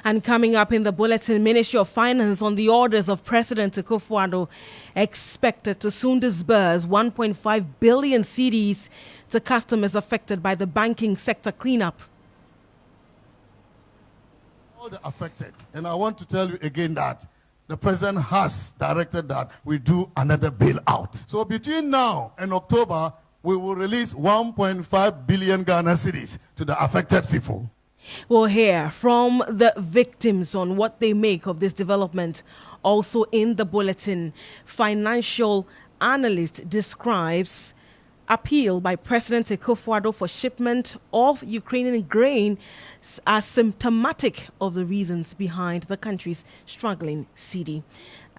And coming up in the bulletin, Ministry of Finance on the orders of President Akufo-Addo expected to soon disburse 1.5 billion cedis to customers affected by the banking sector cleanup. All the affected, and I want to tell you again that the president has directed that we do another bailout. So between now and October, we will release 1.5 billion Ghana cedis to the affected people. We'll hear from the victims on what they make of this development. Also in the bulletin, financial analyst describes appeal by President Akufo-Addo for shipment of Ukrainian grain as symptomatic of the reasons behind the country's struggling cedi.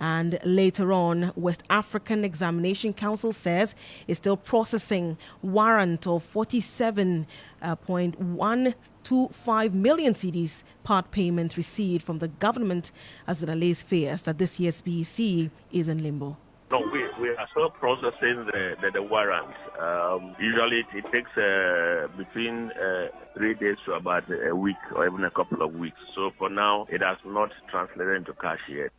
And later on, West African Examination Council says it's still processing warrant of 47.125 million cedis part payment received from the government as it allays fears that this year's BEC is in limbo. No, we are still processing the warrants. Usually it takes between 3 days to about a week or even a couple of weeks. So for now, it has not translated into cash yet.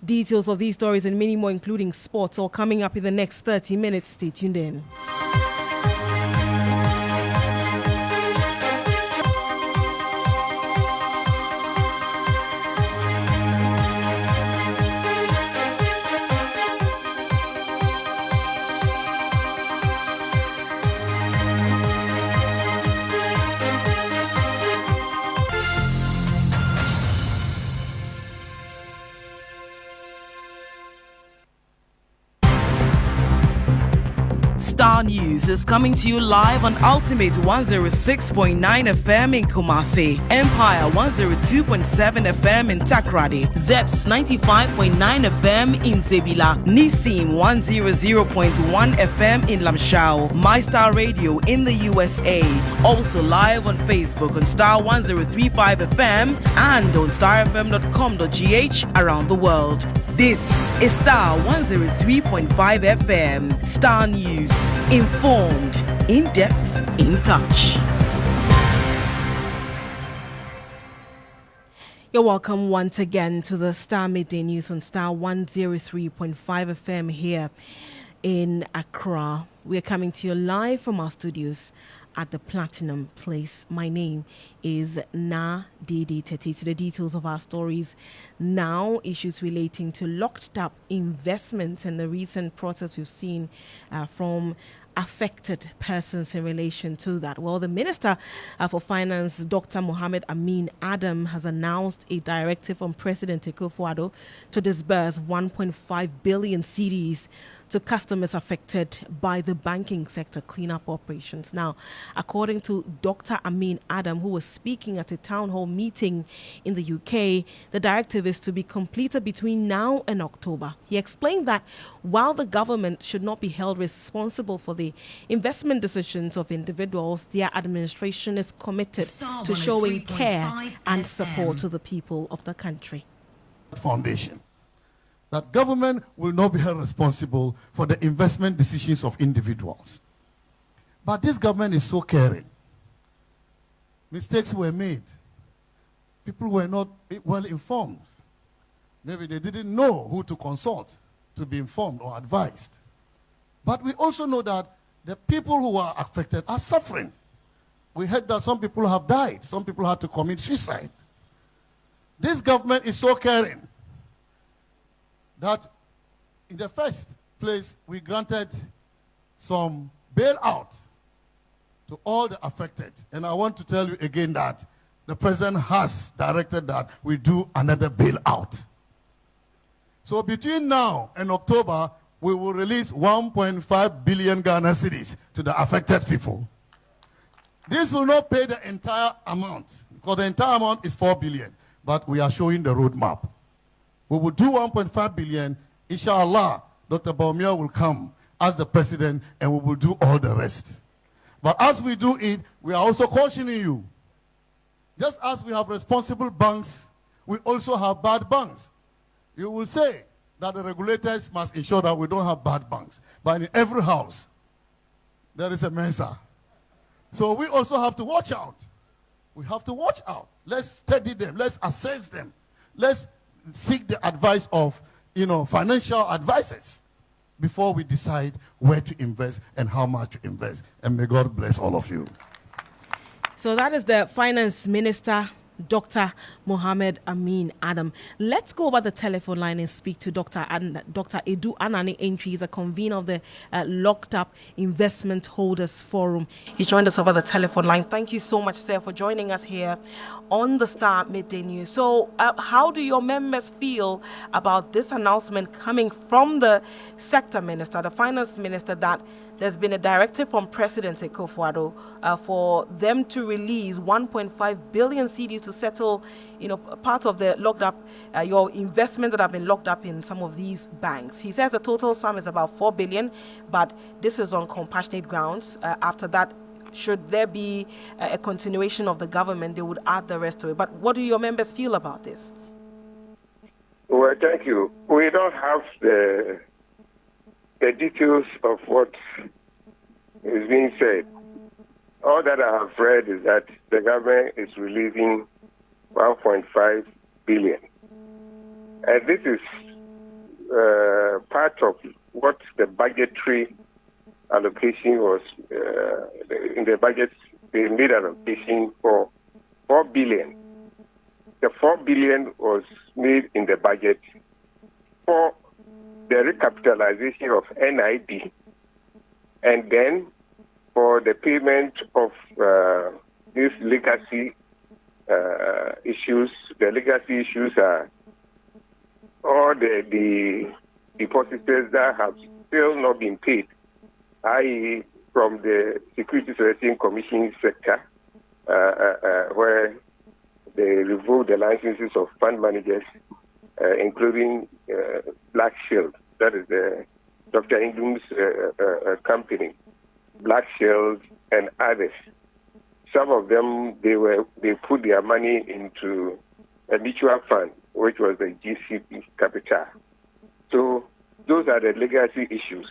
Details of these stories and many more, including sports, all coming up in the next 30 minutes. Stay tuned in. Star News is coming to you live on Ultimate 106.9 FM in Kumasi, Empire 102.7 FM in Takrady, Zeps 95.9 FM in Zebila, Nissim 100.1 FM in Lamshao, My Star Radio in the USA. Also live on Facebook on Star 103.5 FM and on starfm.com.gh around the world. This is Star 103.5 FM. Star News. Informed, in depth, in touch. You're welcome once again to the Starr Midday News on Star 103.5 FM here in Accra. We're coming to you live from our studios at the Platinum Place. My name is Naa Dedei Tettey. To the details of our stories now, issues relating to locked up investments and the recent protests we've seen from affected persons in relation to that. Well, the Minister for Finance, Dr. Mohammed Amin Adam, has announced a directive from President Akufo-Addo to disburse 1.5 billion cedis to customers affected by the banking sector cleanup operations. Now, according to Dr. Amin Adam, who was speaking at a town hall meeting in the UK, the directive is to be completed between now and October. He explained that while the government should not be held responsible for the investment decisions of individuals, their administration is committed to showing care and support to the people of the country. Foundation. That government will not be held responsible for the investment decisions of individuals. But this government is so caring. Mistakes were made. People were not well informed. Maybe they didn't know who to consult to be informed or advised. But we also know that the people who are affected are suffering. We heard that some people have died. Some people had to commit suicide. This government is so caring that in the first place, we granted some bailout to all the affected. And I want to tell you again that the president has directed that we do another bailout. So between now and October, we will release 1.5 billion Ghana cedis to the affected people. This will not pay the entire amount, because the entire amount is 4 billion, but we are showing the roadmap. We will do 1.5 billion. Inshallah, Dr. Baumia will come as the president and we will do all the rest. But as we do it, we are also cautioning you. Just as we have responsible banks, we also have bad banks. You will say that the regulators must ensure that we don't have bad banks. But in every house, there is a Mensa. So we also have to watch out. We have to watch out. Let's study them. Let's assess them. Let's seek the advice of, financial advisors before we decide where to invest and how much to invest. And may God bless all of you. So that is the Finance Minister, Dr. Mohammed Amin Adam. Let's go over the telephone line and speak to Dr. Edu Anani Entry. He's a convener of the Locked Up Investment Holders Forum. He joined us over the telephone line. Thank you so much, sir, for joining us here on the Starr Midday News. So how do your members feel about this announcement coming from the sector minister, the finance minister, that there's been a directive from President Akufo-Addo for them to release 1.5 billion cedis to settle, part of the locked up, your investments that have been locked up in some of these banks. He says the total sum is about 4 billion, but this is on compassionate grounds. After that, should there be a continuation of the government, they would add the rest to it. But what do your members feel about this? Well, thank you. We don't have the details of what is being said. All that I have read is that the government is releasing 1.5 billion. And this is part of what the budgetary allocation was. In the budget, they made an allocation for 4 billion. The 4 billion was made in the budget for the recapitalization of NID, and then for the payment of these legacy issues. The legacy issues are all the depositors that have still not been paid, i.e. from the Security Selection Commission sector, where they revoked the licenses of fund managers, including Black Shield, that is Dr. Ingram's company, Black Shield and others. Some of them, they put their money into a mutual fund, which was the GCP Capital. So those are the legacy issues.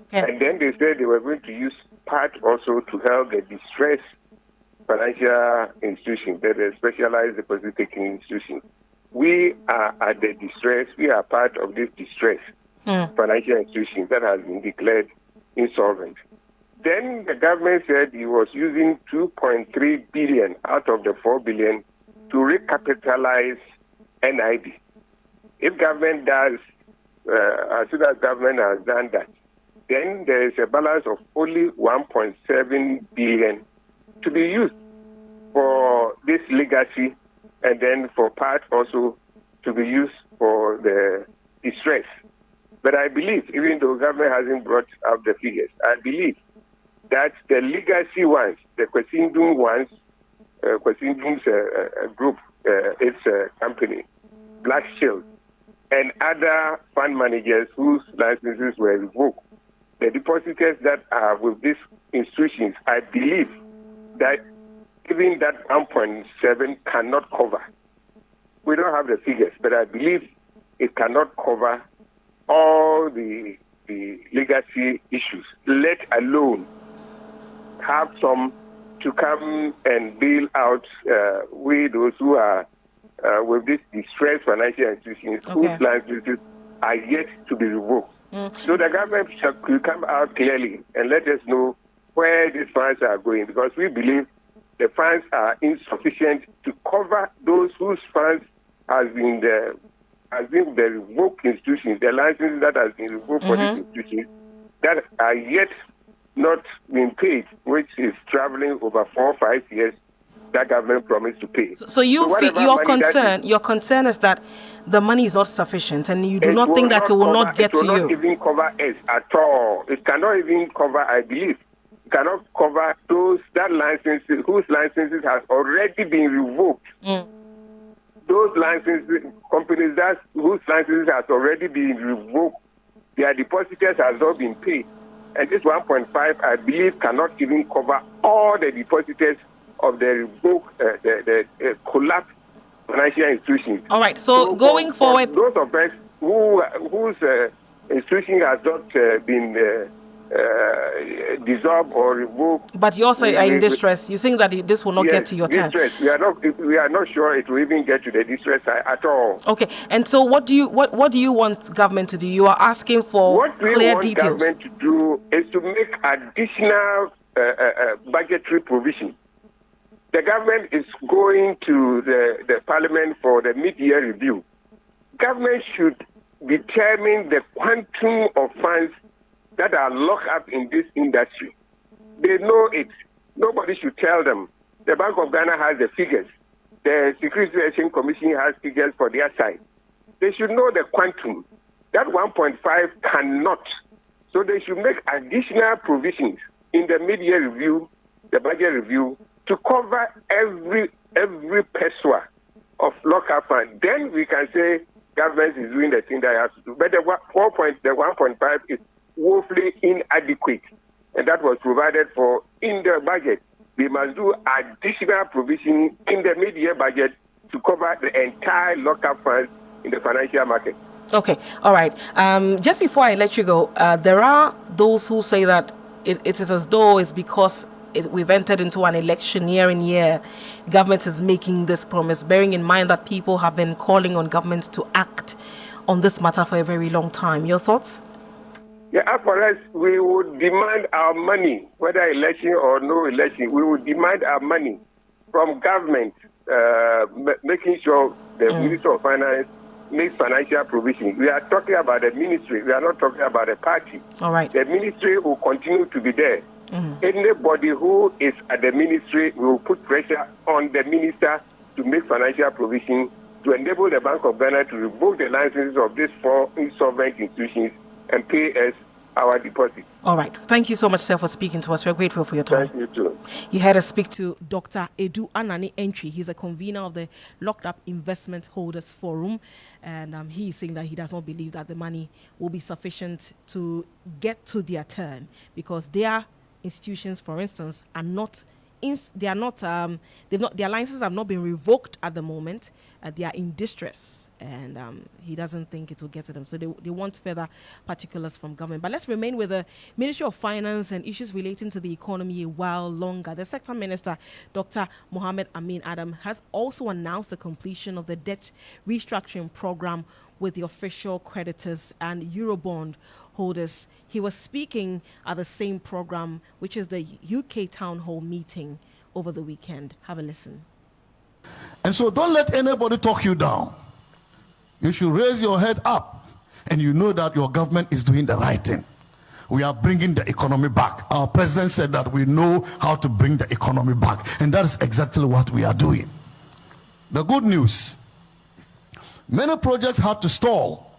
Okay. And then they said they were going to use part also to help the distressed financial institutions, the specialized deposit-taking institutions. We are at the distress. We are part of this distress financial institution that has been declared insolvent. Then the government said he was using 2.3 billion out of the 4 billion to recapitalize NID. If government does, as soon as government has done that, then there is a balance of only 1.7 billion to be used for this legacy, and then for part also to be used for the distress. But I believe, even though government hasn't brought up the figures, I believe that the legacy ones, the Kwesindum ones, Kwesindum's group, its company, Black Shield, and other fund managers whose licenses were revoked, the depositors that are with these institutions, I believe that even that 1.7 cannot cover. We don't have the figures, but I believe it cannot cover all the legacy issues, let alone have some to come and bail out we those who are with these distressed financial institutions whose licenses are yet to be revoked. So the government should come out clearly and let us know where these funds are going, because we believe the funds are insufficient to cover those whose funds has been the revoked institutions, the licenses that has been revoked for these institutions that are yet not being paid, which is traveling over 4 or 5 years that government promised to pay. So your concern is that the money is not sufficient, and you do not think that it will not get to you. It will not even cover us at all. It cannot even cover, I believe, it cannot cover those licenses whose licenses has already been revoked. Those licenses, companies whose licenses has already been revoked, their depositors has not been paid. And this 1.5, I believe, cannot even cover all the depositors of the revoked, the collapsed financial institutions. All right, so going forward, those of us whose institution has not been dissolve or revoke. But you also are in distress. You think that this will not get to your turn? Distress. We are not sure it will even get to the distress at all. Okay. And so, what do you want government to do? You are asking for clear details. What we want government to do is to make additional budgetary provision. The government is going to the parliament for the mid-year review. Government should determine the quantum of funds that are locked up in this industry. They know it. Nobody should tell them. The Bank of Ghana has the figures. The Security Exchange Commission has figures for their side. They should know the quantum. That 1.5 cannot. So they should make additional provisions in the mid-year review, the budget review, to cover every peso of local fund. Then we can say government is doing the thing that it has to do. But the 1.5 is woefully inadequate, and that was provided for in the budget. We must do additional provision in the mid-year budget to cover the entire local funds in the financial market. Okay, all right. Just before I let you go, there are those who say that it is as though it's because we've entered into an election year in year. Government is making this promise, bearing in mind that people have been calling on government to act on this matter for a very long time. Your thoughts? Yeah, as for us, we would demand our money, whether election or no election. We would demand our money from government, making sure the Minister of Finance makes financial provision. We are talking about the ministry. We are not talking about a party. All right. The ministry will continue to be there. Anybody who is at the ministry will put pressure on the minister to make financial provision to enable the Bank of Ghana to revoke the licenses of these 4 insolvent institutions and pay us our deposit. All right. Thank you so much, sir, for speaking to us. We're grateful for your time. Thank you, too. You had us speak to Dr. Edu Anani Entry. He's a convener of the Locked Up Investment Holders Forum. And he is saying that he does not believe that the money will be sufficient to get to their turn, because their institutions, for instance, are not their licenses have not been revoked at the moment. They are in distress, and he doesn't think it will get to them. So they want further particulars from government. But let's remain with the Ministry of Finance and issues relating to the economy a while longer. The Sector Minister, Dr. Mohammed Amin Adam, has also announced the completion of the debt restructuring program with the official creditors and Eurobond holders. He was speaking at the same program, which is the UK Town Hall meeting over the weekend. Have a listen. And so don't let anybody talk you down. You should raise your head up, and you know that your government is doing the right thing. We are bringing the economy back. Our president said that we know how to bring the economy back, and that is exactly what we are doing. The good news, many projects had to stall,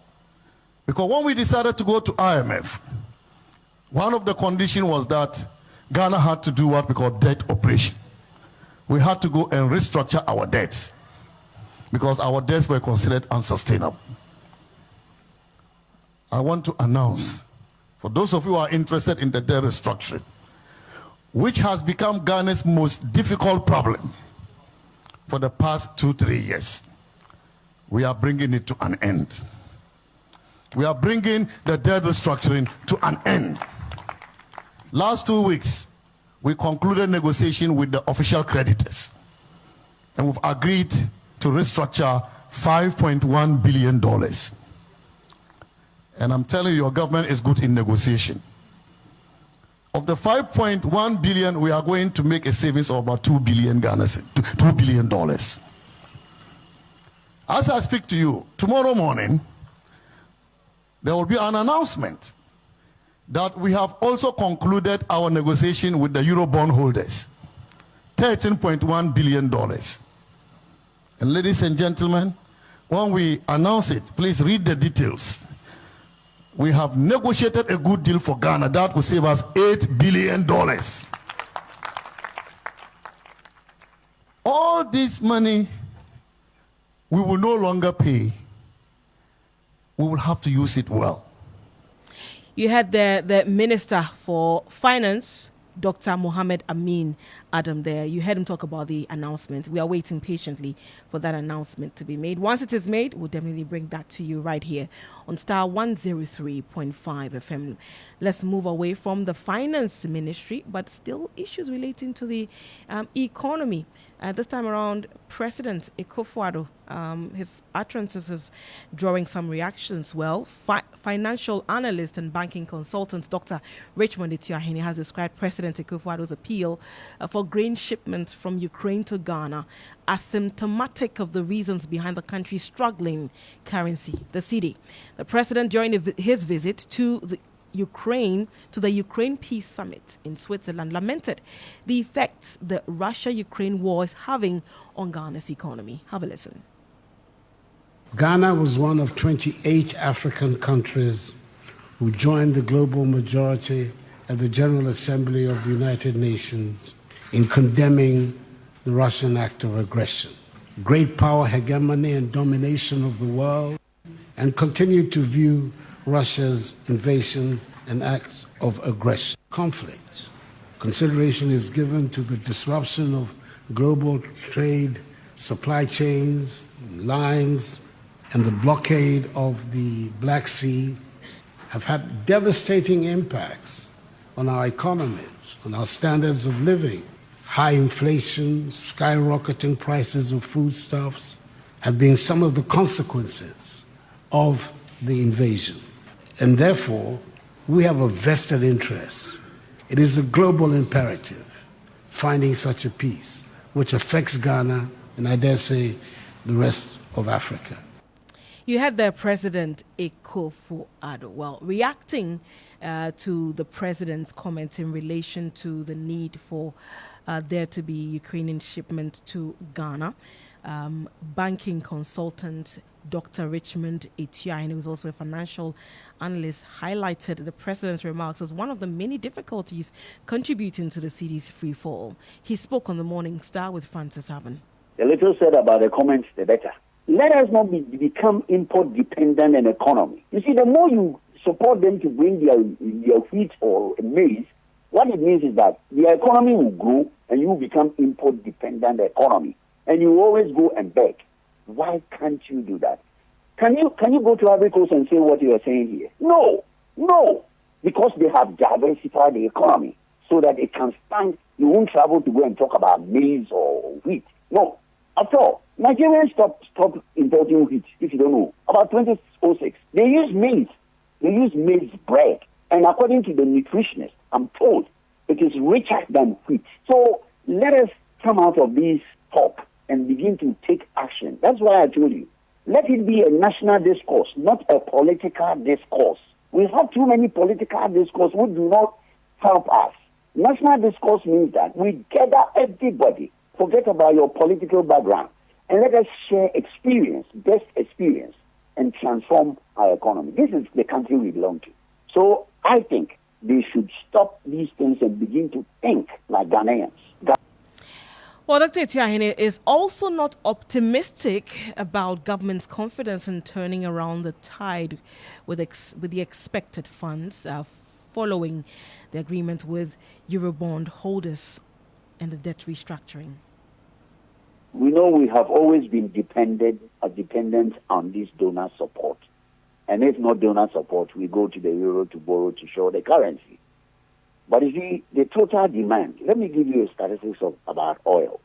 because when we decided to go to IMF, one of the conditions was that Ghana had to do what we call debt operation. We had to go and restructure our debts, because our debts were considered unsustainable. I want to announce, for those of you who are interested in the debt restructuring, which has become Ghana's most difficult problem for the past 2-3 years, we are bringing it to an end. We are bringing the debt restructuring to an end. Last 2 weeks, we concluded negotiation with the official creditors, and we've agreed to restructure $5.1 billion. And I'm telling you, your government is good in negotiation. Of the $5.1 billion, we are going to make a savings of about $2 billion. As I speak to you, tomorrow morning, there will be an announcement that we have also concluded our negotiation with the Eurobond holders, $13.1 billion. And ladies and gentlemen, when we announce it, please read the details. We have negotiated a good deal for Ghana that will save us $8 billion. All this money we will no longer pay. We will have to use it well. You had the Minister for Finance, Dr. Mohammed Amin Adam there. You heard him talk about the announcement. We are waiting patiently for that announcement to be made. Once it is made, we'll definitely bring that to you right here on Star 103.5 FM. Let's move away from the finance ministry, but still issues relating to the economy. This time around, President Akufo-Addo, his utterances is drawing some reactions. Well, financial analyst and banking consultant Dr. Richmond Ituahene has described President Akufo-Addo's appeal for grain shipments from Ukraine to Ghana as symptomatic of the reasons behind the country's struggling currency, the cedi. The president, during his visit to the Ukraine Peace Summit in Switzerland, lamented the effects the Russia-Ukraine war is having on Ghana's economy. Have a listen. Ghana was one of 28 African countries who joined the global majority at the General Assembly of the United Nations in condemning the Russian act of aggression. Great power, hegemony, and domination of the world, and continued to view Russia's invasion and acts of aggression. Conflicts. Consideration is given to the disruption of global trade, supply chains, lines, and the blockade of the Black Sea have had devastating impacts on our economies, on our standards of living. High inflation, skyrocketing prices of foodstuffs have been some of the consequences of the invasion. And therefore, we have a vested interest. It is a global imperative, finding such a peace, which affects Ghana and I dare say the rest of Africa. You had the President Akufo-Addo, well, reacting to the president's comments in relation to the need for there to be Ukrainian shipment to Ghana. Banking consultant Dr. Richmond Ituahene, who is also a financial analyst, highlighted the president's remarks as one of the many difficulties contributing to the cedi's free fall. He spoke on the Morning Star with Francis Haben. The little said about the comments, the better. Let us not become import-dependent an economy. You see, the more you support them to bring their wheat or maize, what it means is that the economy will grow and you will become import-dependent economy. And you always go and beg. Why can't you do that? Can you go to Ivory Coast and say what you are saying here? No. Because they have diversified the economy so that it can stand. You won't travel to go and talk about maize or wheat. No. After all, Nigerians stopped importing wheat, if you don't know. About 2006, they use maize. They use maize bread. And according to the nutritionist, I'm told it is richer than wheat. So let us come out of this talk and begin to take action. That's why I told you, let it be a national discourse, not a political discourse. We have too many political discourse which do not help us. National discourse means that we gather everybody, forget about your political background, and let us share experience, best experience, and transform our economy. This is the country we belong to. So I think they should stop these things and begin to think like Ghanaians. Well, Dr. Ituahene is also not optimistic about government's confidence in turning around the tide with the expected funds following the agreement with Eurobond holders and the debt restructuring. We know we have always been dependent on this donor support. And if not donor support, we go to the euro to borrow to show the currency. But you see, the total demand, let me give you a statistics about oil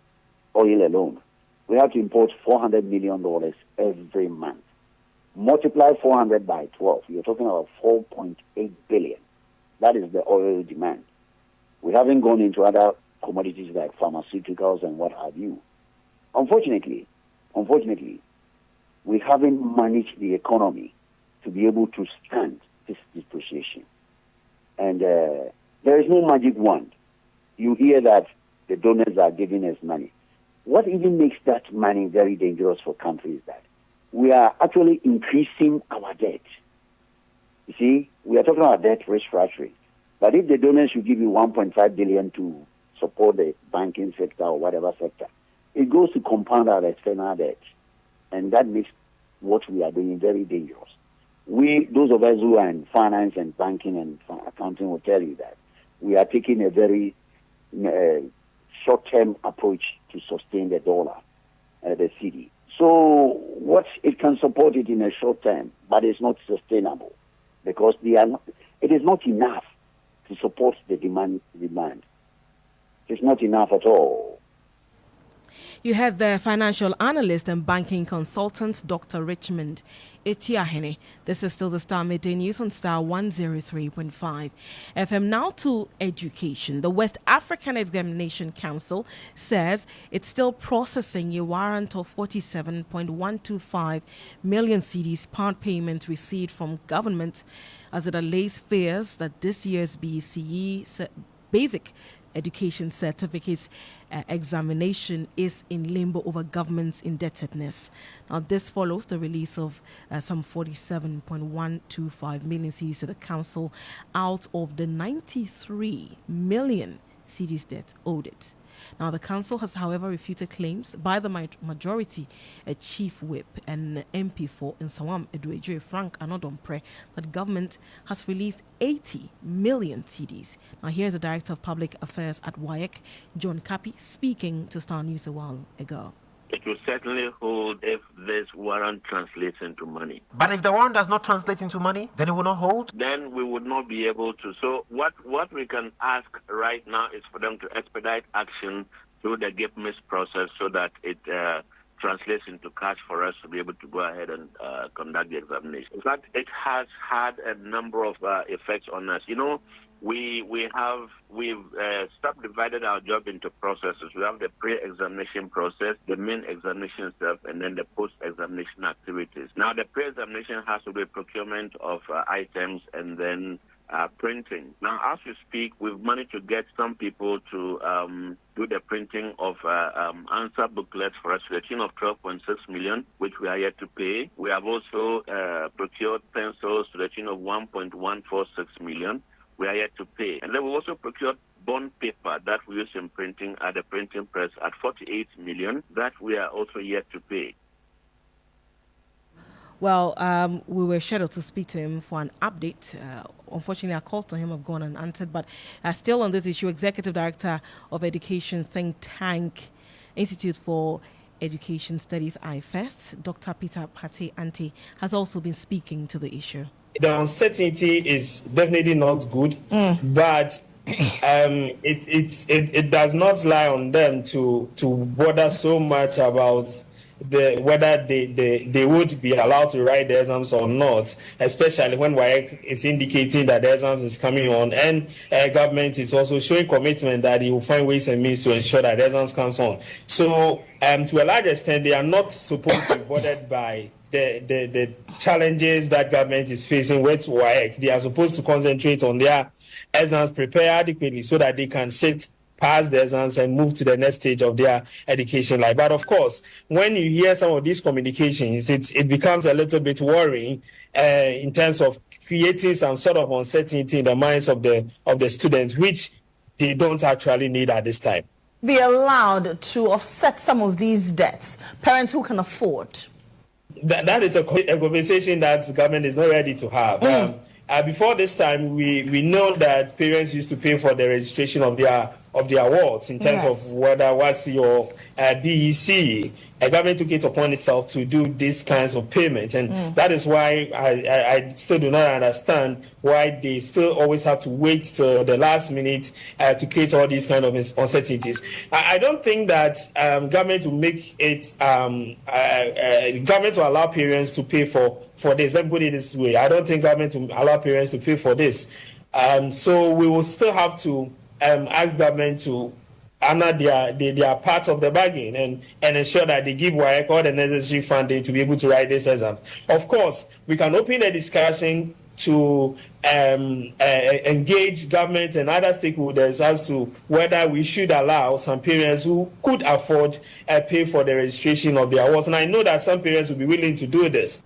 alone. We have to import $400 million every month. Multiply 400 by 12, you're talking about 4.8 billion. That is the oil demand. We haven't gone into other commodities like pharmaceuticals and what have you. Unfortunately, we haven't managed the economy to be able to stand this depreciation. And there is no magic wand. You hear that the donors are giving us money. What even makes that money very dangerous for countries is that we are actually increasing our debt. You see, we are talking about debt restructuring. But if the donors should give you 1.5 billion to support the banking sector or whatever sector, it goes to compound our external debt. And that makes what we are doing very dangerous. Those of us who are in finance and banking and accounting will tell you that we are taking a very short-term approach to sustain the dollar, the cedi. So what it can support it in a short term, but it's not sustainable because it is not enough to support the demand. It's not enough at all. You had the financial analyst and banking consultant, Dr. Richmond Etiahene. This is still the Starr Midday News on Star 103.5 FM. Now to education. The West African Examination Council says it's still processing a warrant of 47.125 million cedis part payment received from government as it allays fears that this year's BECE basic education certificates examination is in limbo over government's indebtedness. Now, this follows the release of some 47.125 million cedis to the council out of the 93 million cedis debt owed it. Now, the council has, however, refuted claims by the majority chief whip and MP for Nsawam Eduejo Frank Anodompre that government has released 80 million cedis. Now, here's the Director of Public Affairs at WAEC, John Kapi, speaking to Star News a while ago. It will certainly hold if this warrant translates into money. But if the warrant does not translate into money, then it will not hold? Then we would not be able to. So what we can ask right now is for them to expedite action through the GIPMIS process so that it translates into cash for us to be able to go ahead and conduct the examination. In fact, it has had a number of effects on us. You know, we've subdivided our job into processes. We have the pre-examination process, the main examination stuff, and then the post-examination activities. Now, the pre-examination has to be procurement of items and then printing. Now, as we speak, we've managed to get some people to do the printing of answer booklets for us to the tune of 12.6 million, which we are yet to pay. We have also procured pencils to the tune of 1.146 million. We are yet to pay. And then we also procured bond paper that we use in printing at the printing press at 48 million that we are also yet to pay. Well, we were scheduled to speak to him for an update. Unfortunately, our calls to him have gone unanswered. But still on this issue, Executive Director of Education think tank Institute for Education Studies, IFEST, Dr. Peter Pate-Ante, has also been speaking to the issue. The uncertainty is definitely not good, but it does not lie on them to bother so much about whether they would be allowed to write the exams or not, especially when WAEC is indicating that the exams is coming on, and government is also showing commitment that it will find ways and means to ensure that the exams comes on. So to a large extent, they are not supposed to be bothered by the challenges that government is facing with WAEC. They are supposed to concentrate on their exams, prepare adequately so that they can sit, pass the exams, and move to the next stage of their education life. But of course, when you hear some of these communications, it becomes a little bit worrying in terms of creating some sort of uncertainty in the minds of the students, which they don't actually need at this time. Be allowed to offset some of these debts, parents who can afford. That is a conversation that the government is not ready to have. Before this time, we know that parents used to pay for the registration of their awards in terms of what's your BEC. A government took it upon itself to do these kinds of payments, and that is why I still do not understand why they still always have to wait till the last minute to create all these kind of uncertainties. I don't think that government will make it government will allow parents to pay for this. Let me put it this way: I don't think government will allow parents to pay for this. So we will still have to ask government to honor their part of the bargain and ensure that they give WAEC all the necessary funding to be able to write this exam. Of course, we can open a discussion to engage government and other stakeholders as to whether we should allow some parents who could afford pay for the registration of their awards. And I know that some parents will be willing to do this.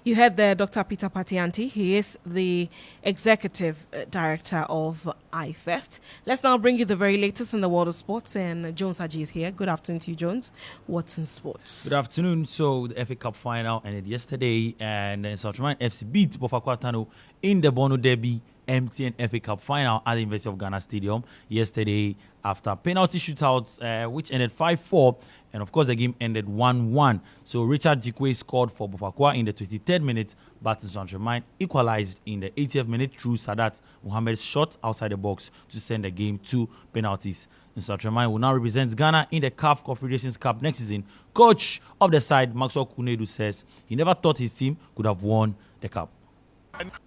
You heard there Dr. Peter Pate-Ante. He is the Executive Director of IFEST. Let's now bring you the very latest in the world of sports. And Jones Aji is here. Good afternoon to you, Jones. What's in sports? Good afternoon. So the FA Cup final ended yesterday, and South African FC beat Bofa Kwatano in the Bono Derby MTN FA Cup final at the University of Ghana Stadium yesterday after penalty shootouts, which ended 5-4. And of course, the game ended 1-1. So Richard Jikwe scored for Bofakwa in the 23rd minute, but Saint-Germain equalized in the 80th minute through Sadat Mohamed's shot outside the box to send the game to penalties. And Saint-Germain will now represent Ghana in the CAF Confederations Cup next season. Coach of the side, Maxwell Kunedu, says he never thought his team could have won the cup.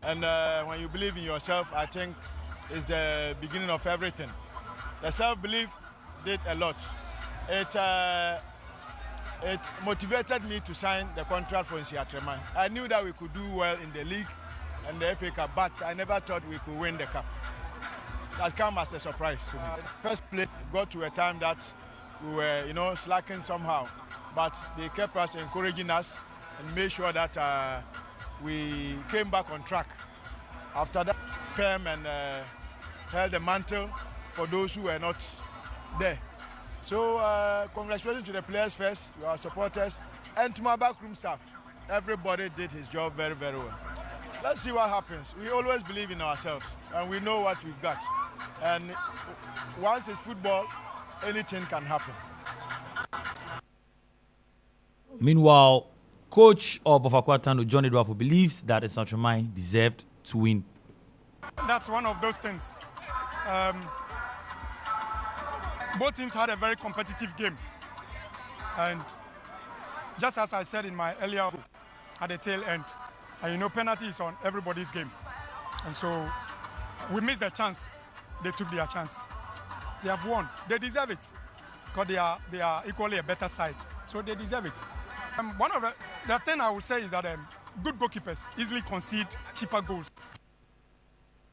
And when you believe in yourself, I think it's the beginning of everything. The self-belief did a lot. It motivated me to sign the contract for Saint-Germain. I knew that we could do well in the league and the FA Cup, but I never thought we could win the cup. That came as a surprise to me. First place got to a time that we were, slacking somehow, but they kept us encouraging us and made sure that we came back on track. After that, firm and held the mantle for those who were not there. So congratulations to the players first, to our supporters, and to my backroom staff. Everybody did his job very, very well. Let's see what happens. We always believe in ourselves, and we know what we've got. And once it's football, anything can happen. Meanwhile, coach of Bofakwa Tando, John Edwafo, believes that Saint-Germain deserved to win. That's one of those things. Both teams had a very competitive game. And just as I said in my earlier at the tail end, penalty is on everybody's game. And so we missed the chance. They took their chance. They have won. They deserve it because they are equally a better side. So they deserve it. One of the thing I would say is that good goalkeepers easily concede cheaper goals.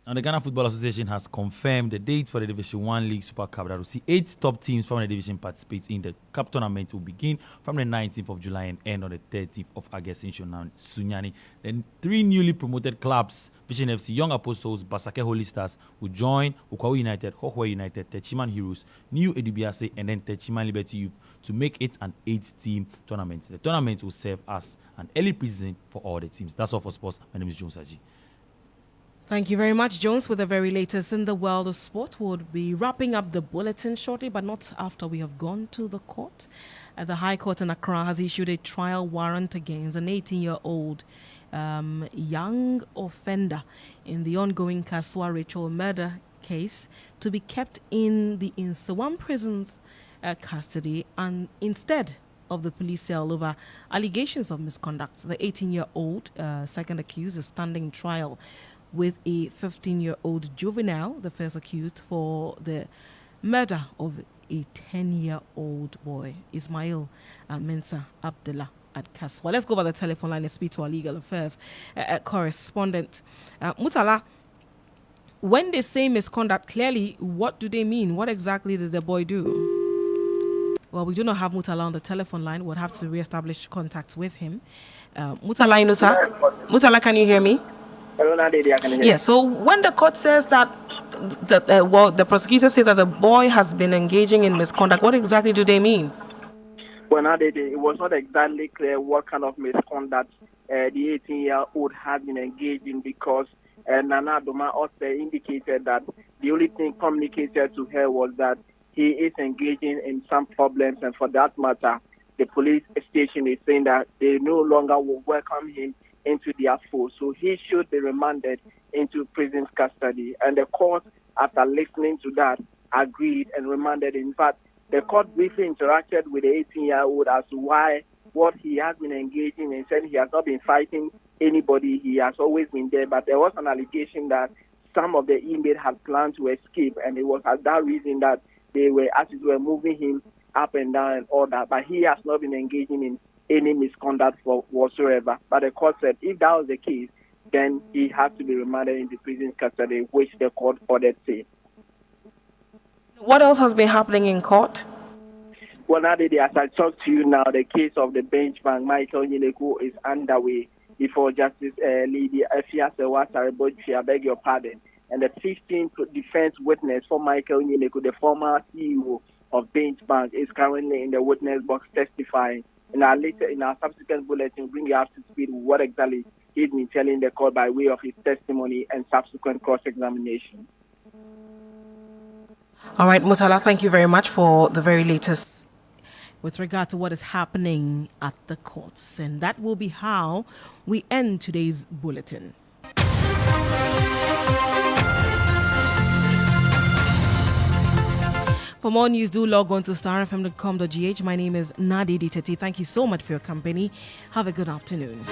Now, the Ghana Football Association has confirmed the dates for the Division 1 League Super Cup that will see 8 top teams from the division participate in the Cup tournament. Will begin from the 19th of July and end on the 30th of August in Sunyani. Then 3 newly promoted clubs, Vision FC, Young Apostles, Basake Holy Stars, will join Ukwawu United, Hohwe United, Techiman Heroes, New Edubiase, and then Techiman Liberty Youth to make it an 8-team tournament. The tournament will serve as an early preseason for all the teams. That's all for sports. My name is Jones Aji. Thank you very much, Jones, with the very latest in the world of sport. We'll be wrapping up the bulletin shortly, but not after we have gone to the court. The High Court in Accra has issued a trial warrant against an 18-year-old young offender in the ongoing Kaswa ritual murder case to be kept in the Insawan prison's custody and instead of the police cell over allegations of misconduct. The 18-year-old second accused is standing trial with a 15-year-old juvenile, the first accused for the murder of a 10-year-old boy, Ismail Mensa Abdullah at Kaswa. Let's go by the telephone line and speak to our legal affairs correspondent. Mutala, when they say misconduct, clearly, what do they mean? What exactly did the boy do? Well, we do not have Mutala on the telephone line. We'll have to reestablish contact with him. Mutala Inusa? Mutala, can you hear me? Hello, Naa Dedei, I can hear you. Yeah, so when the court says that, the prosecutors say that the boy has been engaging in misconduct, what exactly do they mean? Well, Naa Dedei, it was not exactly clear what kind of misconduct the 18-year-old had been engaged in because Nana Doma also indicated that the only thing communicated to her was that he is engaging in some problems, and for that matter, the police station is saying that they no longer will welcome him into their fold. So he should be remanded into prison custody. And the court, after listening to that, agreed and remanded. In fact, the court briefly interacted with the 18-year-old as to why what he has been engaging in, said he has not been fighting anybody. He has always been there. But there was an allegation that some of the inmates had planned to escape, and it was at that reason that they were, as it were, moving him up and down and all that. But he has not been engaging in any misconduct whatsoever. But the court said if that was the case, then he has to be remanded into prison custody, which the court ordered say. What else has been happening in court? Well, Naa Dedei, as I talk to you now, the case of the bench bank, Michael Nyineku, is underway before Justice Lady Efia Sewasari, I beg your pardon. And the 15th defense witness for Michael Nyineku, the former CEO of Bench Bank, is currently in the witness box testifying. In our subsequent bulletin, bring you up to speed with what exactly he's been telling the court by way of his testimony and subsequent cross-examination. All right, Mutala, thank you very much for the very latest with regard to what is happening at the courts. And that will be how we end today's bulletin. For more news, do log on to starfm.com.gh. My name is Naa Dedei Tettey. Thank you so much for your company. Have a good afternoon.